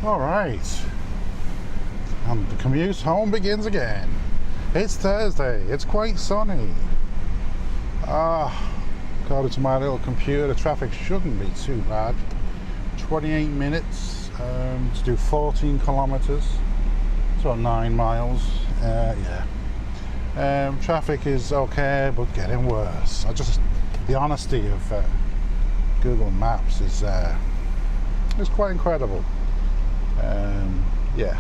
Alright, and the commute home begins again. It's Thursday, it's quite sunny. According to my little computer, the traffic shouldn't be too bad. 28 minutes to do 14 kilometres, it's about 9 miles. Traffic is okay, but getting worse. The honesty of Google Maps is quite incredible. Yeah.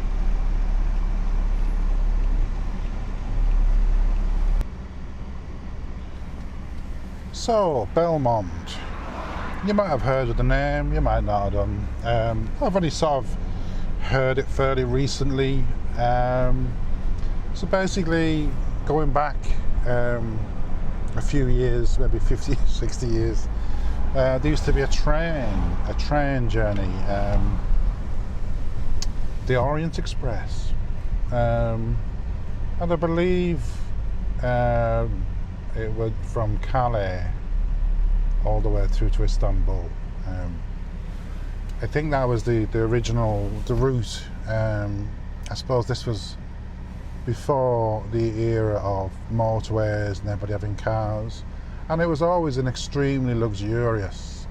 So, Belmond. You might have heard of the name, you might not have done. I've only sort of heard it fairly recently. So basically, going back a few years, maybe 50, 60 years, there used to be a train journey, the Orient Express, and I believe it went from Calais all the way through to Istanbul. I think that was the route. I suppose this was before the era of motorways and everybody having cars, and it was always an extremely luxurious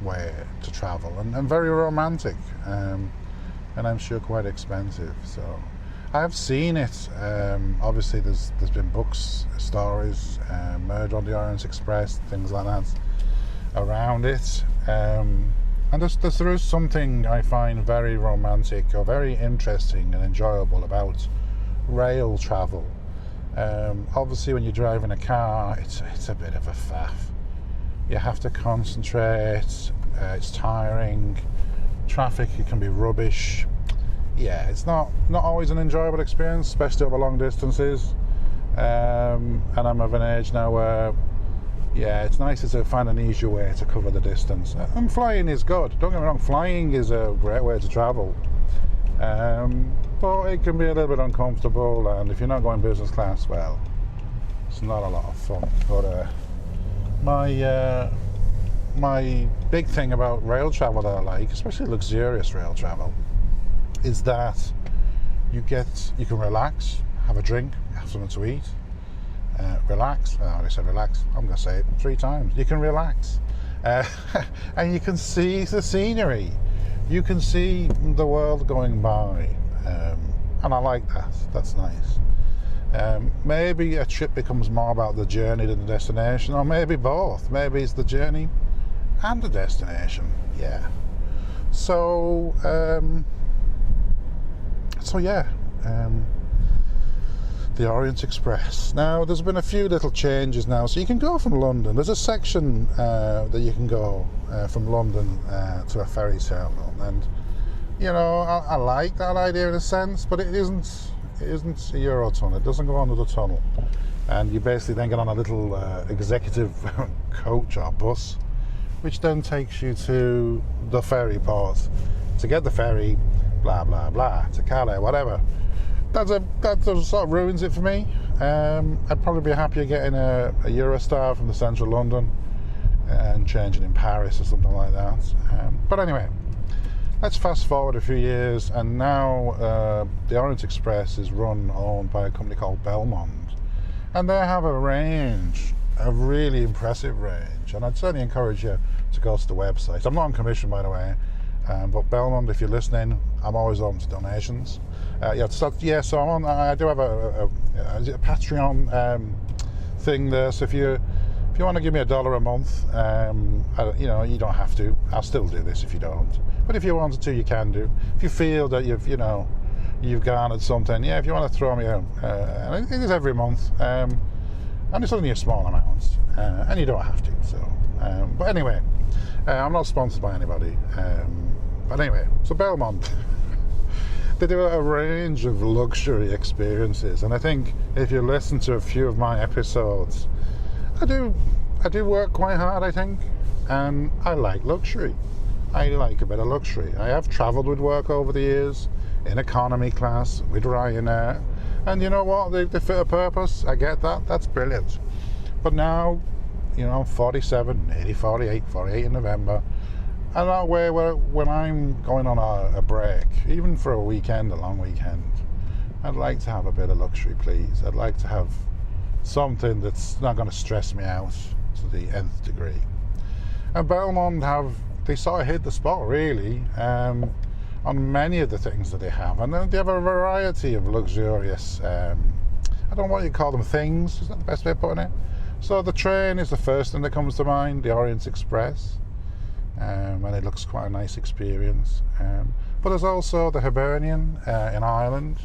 way to travel, and very romantic, and I'm sure quite expensive. So I've seen it. Obviously there's been books, stories, Murder on the Orient Express, things like that around it, and there is something I find very romantic or very interesting and enjoyable about rail travel. Obviously when you're driving a car, it's a bit of a faff. You have to concentrate, it's tiring, traffic, it can be rubbish. Yeah, it's not always an enjoyable experience, especially over long distances. And I'm of an age now where, yeah, it's nicer to find an easier way to cover the distance. And flying is good, don't get me wrong, flying is a great way to travel. But it can be a little bit uncomfortable, and if you're not going business class, well, it's not a lot of fun. But my big thing about rail travel that I like, especially luxurious rail travel, is that you can relax, have a drink, have something to eat, relax. I already said relax, I'm going to say it 3 times. You can relax, and you can see the scenery, you can see the world going by, and I like that. That's nice. Maybe a trip becomes more about the journey than the destination, or maybe both. Maybe it's the journey and the destination. Yeah. So yeah, the Orient Express. Now there's been a few little changes now, so you can go from London. There's a section that you can go from London to a ferry terminal, and you know, I like that idea in a sense, but it isn't a Eurotunnel. It doesn't go under the tunnel, and you basically then get on a little executive coach or bus, which then takes you to the ferry port. To get the ferry, blah blah blah, to Calais, whatever. That sort of ruins it for me. I'd probably be happier getting a Eurostar from the central London and changing in Paris or something like that. But anyway, let's fast forward a few years, and now the Orient Express is owned by a company called Belmond, and they have a really impressive range, and I'd certainly encourage you to go to the website. I'm not on commission, by the way, but Belmond, if you're listening, I'm always open to donations. So I'm on. I do have a Patreon thing there. So if you want to give me $1 a month, you don't have to. I'll still do this if you don't. But if you wanted to, you can do. If you feel that you've garnered something, yeah. If you want to throw me out, and it is every month, and it's only a small amount, and you don't have to. So, but anyway, I'm not sponsored by anybody. But anyway, so Belmond. They do a range of luxury experiences, and I think if you listen to a few of my episodes, I do work quite hard, I think, and I like luxury. I like a bit of luxury. I have travelled with work over the years, in economy class, with Ryanair, and you know what, they fit a purpose. I get that, that's brilliant. But now, I'm 47, nearly 48 in November, And that way, when I'm going on a break, even for a weekend, a long weekend, I'd like to have a bit of luxury, please. I'd like to have something that's not going to stress me out to the nth degree. And Belmond they sort of hit the spot, really, on many of the things that they have. And then they have a variety of luxurious, I don't know what you call them, things. Is that the best way of putting it? So the train is the first thing that comes to mind, the Orient Express. And it looks quite a nice experience. But there's also the Hibernian in Ireland.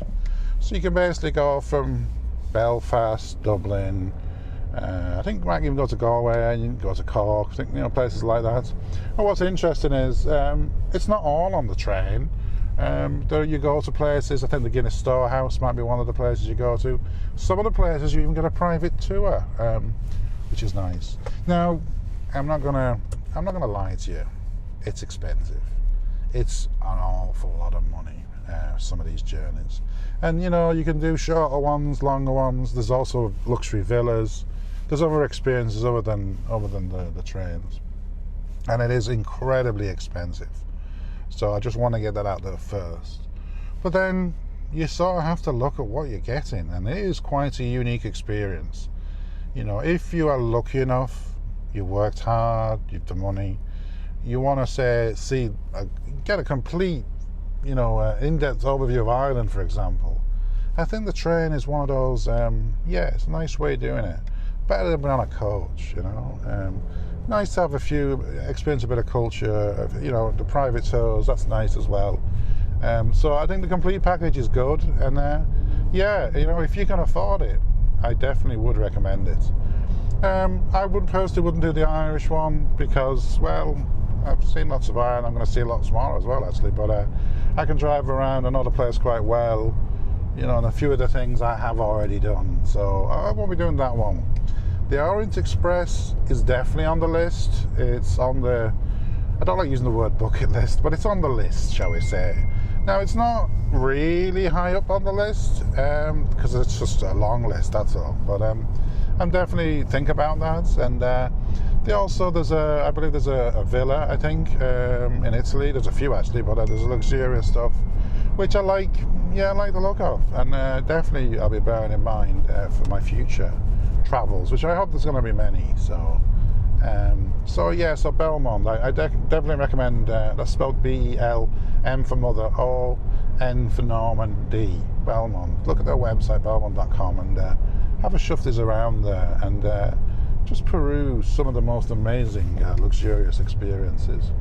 So you can basically go from Belfast, Dublin, I think you might even go to Galway, and you can go to Cork, I think, places like that. And what's interesting is it's not all on the train. You go to places, I think the Guinness Storehouse might be one of the places you go to. Some of the places you even get a private tour, which is nice. Now, I'm not gonna lie to you. It's expensive. It's an awful lot of money, some of these journeys. And you can do shorter ones, longer ones. There's also luxury villas. There's other experiences other than the trains. And it is incredibly expensive. So I just want to get that out there first. But then you sort of have to look at what you're getting, and it is quite a unique experience. If you are lucky enough, you worked hard, you've the money, you want to get a complete, in-depth overview of Ireland, for example, I think the train is one of those, it's a nice way of doing it. Better than being on a coach, Nice to have experience a bit of culture, the private tours, that's nice as well. So I think the complete package is good, and if you can afford it, I definitely would recommend it. I personally wouldn't do the Irish one because, well, I've seen lots of Ireland. I'm going to see lots more as well, actually. But I can drive around and know the place quite well, and a few of the things I have already done. So I won't be doing that one. The Orient Express is definitely on the list. It's on I don't like using the word bucket list, but it's on the list, shall we say. Now, it's not really high up on the list because it's just a long list, that's all. But I'm definitely think about that. And I believe there's a villa, I think, in Italy. There's a few actually, but there's luxurious stuff, which I like. Yeah, I like the look of, and definitely I'll be bearing in mind for my future travels, which I hope there's going to be many. So Belmond, I definitely recommend. That's spelled B-E-L-M for mother, O-N for Norman, D, Belmond. Look at their website, belmond.com, and have a shufties around there and just peruse some of the most amazing luxurious experiences.